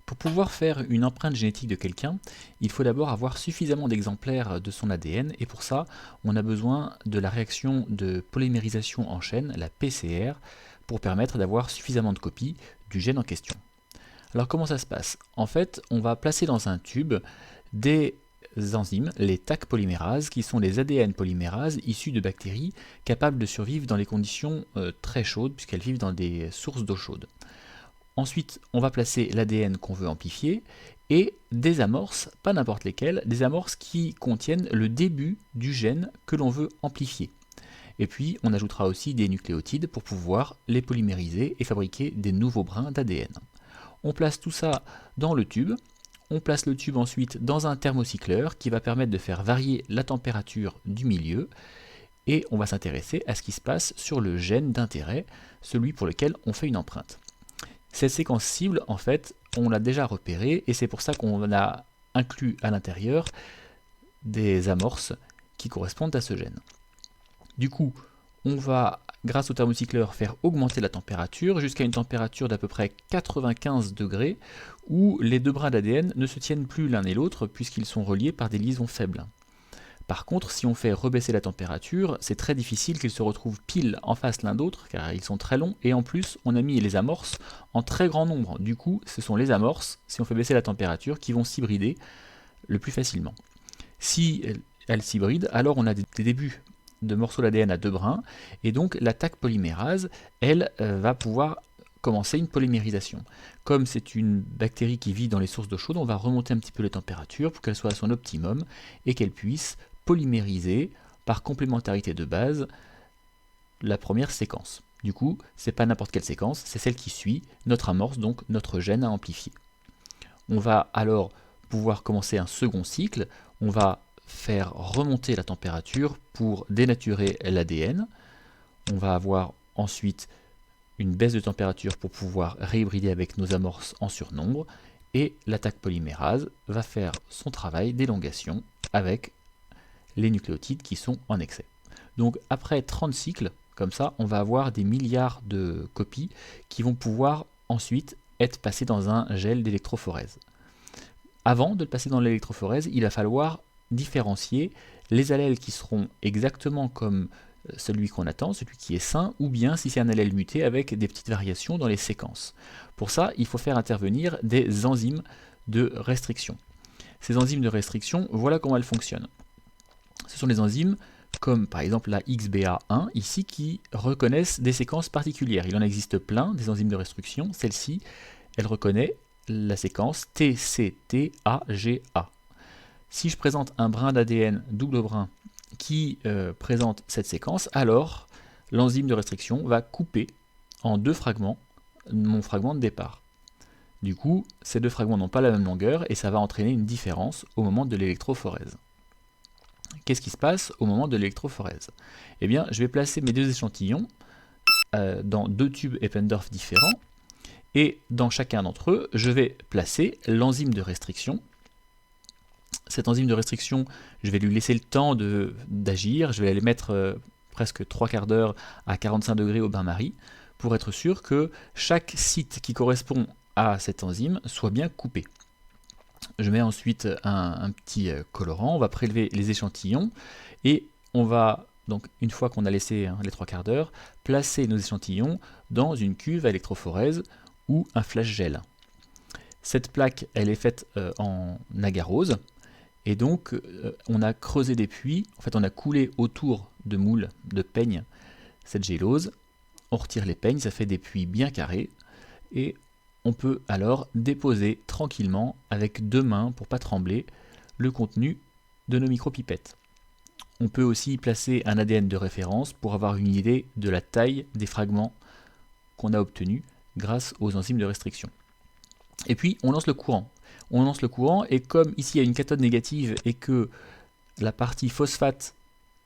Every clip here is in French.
Pour pouvoir faire une empreinte génétique de quelqu'un, il faut d'abord avoir suffisamment d'exemplaires de son ADN et pour ça, on a besoin de la réaction de polymérisation en chaîne, la PCR, pour permettre d'avoir suffisamment de copies du gène en question. Alors comment ça se passe? En fait, on va placer dans un tube des enzymes, les Taq polymérases, qui sont les ADN polymérases issus de bactéries capables de survivre dans les conditions très chaudes, puisqu'elles vivent dans des sources d'eau chaude. Ensuite, on va placer l'ADN qu'on veut amplifier et des amorces, pas n'importe lesquelles, des amorces qui contiennent le début du gène que l'on veut amplifier. Et puis, on ajoutera aussi des nucléotides pour pouvoir les polymériser et fabriquer des nouveaux brins d'ADN. On place tout ça dans le tube. On place le tube ensuite dans un thermocycleur qui va permettre de faire varier la température du milieu. Et on va s'intéresser à ce qui se passe sur le gène d'intérêt, celui pour lequel on fait une empreinte. Cette séquence cible, en fait, on l'a déjà repérée et c'est pour ça qu'on a inclus à l'intérieur des amorces qui correspondent à ce gène. Du coup, on va, grâce au thermocycleur, faire augmenter la température jusqu'à une température d'à peu près 95 degrés où les deux brins d'ADN ne se tiennent plus l'un et l'autre puisqu'ils sont reliés par des liaisons faibles. Par contre, si on fait rebaisser la température, c'est très difficile qu'ils se retrouvent pile en face l'un d'autre, car ils sont très longs, et en plus, on a mis les amorces en très grand nombre. Du coup, ce sont les amorces, si on fait baisser la température, qui vont s'hybrider le plus facilement. Si elles s'hybrident, alors on a des débuts de morceaux d'ADN à deux brins, et donc la Taq polymérase, elle, va pouvoir commencer une polymérisation. Comme c'est une bactérie qui vit dans les sources d'eau chaude, on va remonter un petit peu les températures pour qu'elle soit à son optimum et qu'elle puisse polymériser par complémentarité de base la première séquence. Du coup, c'est pas n'importe quelle séquence, c'est celle qui suit notre amorce, donc notre gène à amplifier. On va alors pouvoir commencer un second cycle, on va faire remonter la température pour dénaturer l'ADN. On va avoir ensuite une baisse de température pour pouvoir réhybrider avec nos amorces en surnombre, et la Taq polymérase va faire son travail d'élongation avec les nucléotides qui sont en excès. Donc après 30 cycles, comme ça, on va avoir des milliards de copies qui vont pouvoir ensuite être passées dans un gel d'électrophorèse. Avant de le passer dans l'électrophorèse, il va falloir différencier les allèles qui seront exactement comme celui qu'on attend, celui qui est sain, ou bien si c'est un allèle muté avec des petites variations dans les séquences. Pour ça, il faut faire intervenir des enzymes de restriction. Ces enzymes de restriction, voilà comment elles fonctionnent. Ce sont des enzymes comme par exemple la XBA1 ici qui reconnaissent des séquences particulières. Il en existe plein des enzymes de restriction. Celle-ci, elle reconnaît la séquence TCTAGA. Si je présente un brin d'ADN double brin qui présente cette séquence, alors l'enzyme de restriction va couper en deux fragments mon fragment de départ. Du coup, ces deux fragments n'ont pas la même longueur et ça va entraîner une différence au moment de l'électrophorèse. Qu'est-ce qui se passe au moment de l'électrophorèse? Eh bien, je vais placer mes deux échantillons dans deux tubes Eppendorf différents et dans chacun d'entre eux, je vais placer l'enzyme de restriction. Cette enzyme de restriction, je vais lui laisser le temps d'agir, je vais aller mettre presque 3 quarts d'heure à 45 degrés au bain-marie pour être sûr que chaque site qui correspond à cette enzyme soit bien coupé. Je mets ensuite un petit colorant, on va prélever les échantillons et on va, donc une fois qu'on a laissé les 3 quarts d'heure, placer nos échantillons dans une cuve à électrophorèse ou un flash gel. Cette plaque, elle est faite en agarose et donc on a creusé des puits, en fait on a coulé autour de moules de peigne cette gélose, on retire les peignes, ça fait des puits bien carrés et on peut alors déposer tranquillement avec deux mains pour ne pas trembler le contenu de nos micropipettes. On peut aussi y placer un ADN de référence pour avoir une idée de la taille des fragments qu'on a obtenus grâce aux enzymes de restriction. Et puis on lance le courant. On lance le courant et comme ici il y a une cathode négative et que la partie phosphate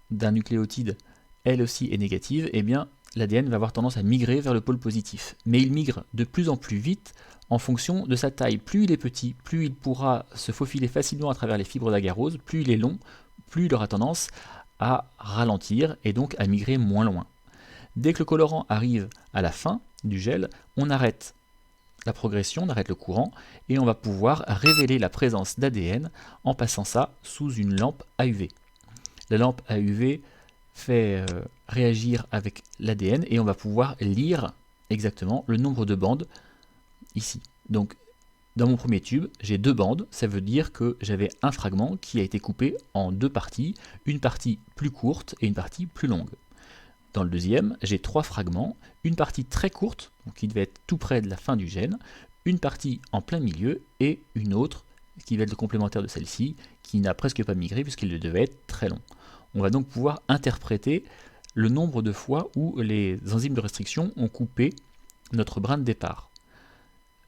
d'un nucléotide elle aussi est négative, eh bien l'ADN va avoir tendance à migrer vers le pôle positif. Mais il migre de plus en plus vite en fonction de sa taille. Plus il est petit, plus il pourra se faufiler facilement à travers les fibres d'agarose, plus il est long, plus il aura tendance à ralentir et donc à migrer moins loin. Dès que le colorant arrive à la fin du gel, on arrête la progression, on arrête le courant, et on va pouvoir révéler la présence d'ADN en passant ça sous une lampe AUV. La lampe AUV fait réagir avec l'ADN et on va pouvoir lire exactement le nombre de bandes ici. Donc dans mon premier tube, j'ai 2 bandes, ça veut dire que j'avais un fragment qui a été coupé en 2 parties, une partie plus courte et une partie plus longue. Dans le deuxième, j'ai 3 fragments, une partie très courte, donc qui devait être tout près de la fin du gène, une partie en plein milieu et une autre qui va être le complémentaire de celle-ci, qui n'a presque pas migré puisqu'il devait être très long. On va donc pouvoir interpréter le nombre de fois où les enzymes de restriction ont coupé notre brin de départ.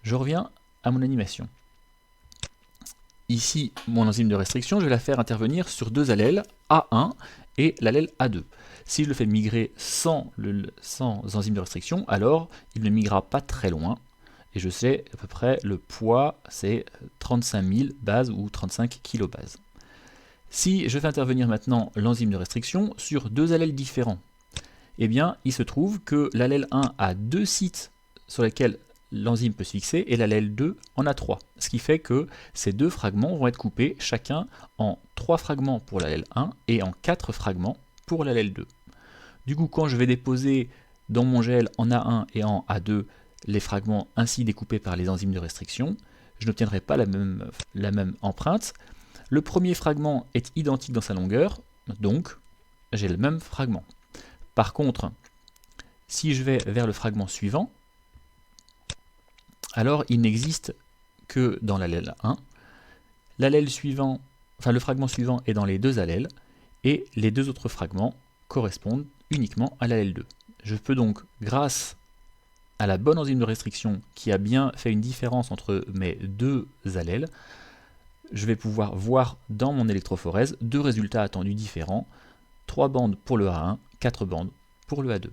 Je reviens à mon animation. Ici, mon enzyme de restriction, je vais la faire intervenir sur 2 allèles, A1 et l'allèle A2. Si je le fais migrer sans enzyme de restriction, alors il ne migrera pas très loin. Et je sais à peu près le poids, c'est 35 000 bases ou 35 kilobases. Si je fais intervenir maintenant l'enzyme de restriction sur 2 allèles différents, eh bien, il se trouve que l'allèle 1 a 2 sites sur lesquels l'enzyme peut se fixer et l'allèle 2 en a 3. Ce qui fait que ces 2 fragments vont être coupés chacun en 3 fragments pour l'allèle 1 et en 4 fragments pour l'allèle 2. Du coup, quand je vais déposer dans mon gel en A1 et en A2 les fragments ainsi découpés par les enzymes de restriction, je n'obtiendrai pas la même empreinte. Le premier fragment est identique dans sa longueur, donc j'ai le même fragment. Par contre, si je vais vers le fragment suivant, alors il n'existe que dans l'allèle 1. L'allèle suivant, enfin le fragment suivant est dans les 2 allèles, et les 2 autres fragments correspondent uniquement à l'allèle 2. Je peux donc, grâce à la bonne enzyme de restriction qui a bien fait une différence entre mes 2 allèles, je vais pouvoir voir dans mon électrophorèse 2 résultats attendus différents, 3 bandes pour le A1, 4 bandes pour le A2.